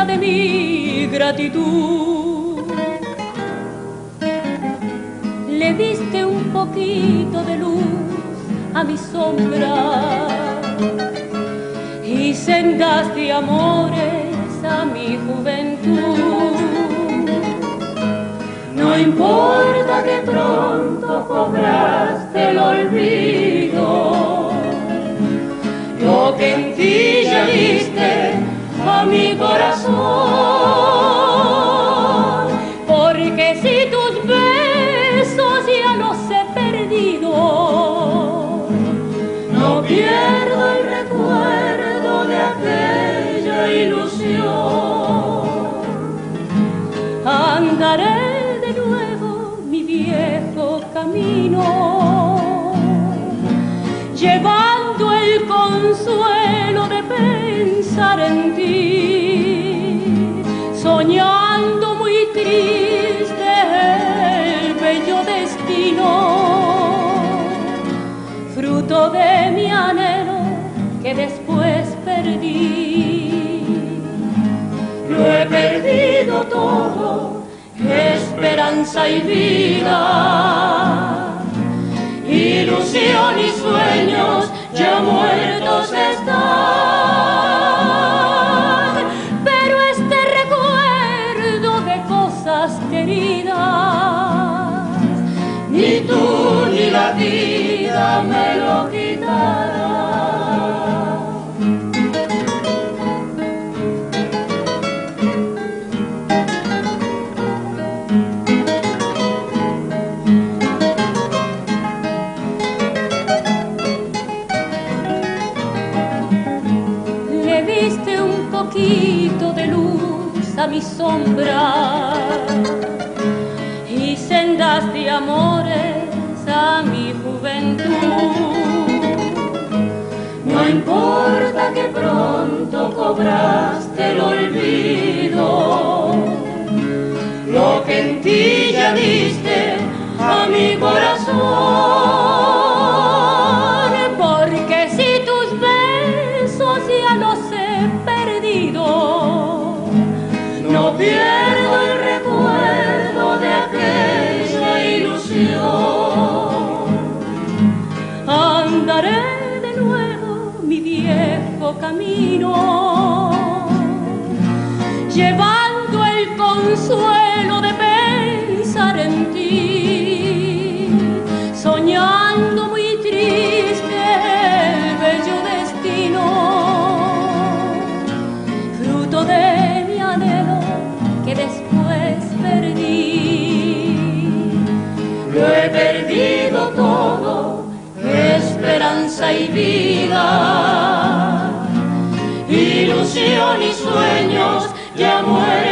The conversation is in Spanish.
de mi gratitud. Le diste un poquito de luz a mi sombra y sendas de amores a mi juventud. No importa que pronto cobraste el olvido, lo que en ti ya diste a mi corazón, porque si tus besos ya los he perdido, no pierdo el recuerdo de aquella ilusión. Andaré de nuevo mi viejo camino, llevando el consuelo de pensar en ti, soñando muy triste el bello destino, fruto de mi anhelo que después perdí. Lo he perdido todo, esperanza y vida, ilusión y sueños ya muertos están, pero este recuerdo de cosas queridas, ni tú ni la vida me lo quitarán. De luz a mi sombra y sendas de amores a mi juventud. No importa que pronto cobraste el olvido, lo que en ti ya diste a mi corazón, porque si tus besos ya los he perdido, no pierdo el recuerdo de aquella ilusión. Andaré de nuevo mi viejo camino, llevando el consuelo de pensar en ti, soñando muy triste el bello destino, fruto de mi anhelo que después perdí. Lo he perdido todo, esperanza y vida, ilusión y sueños ya mueren.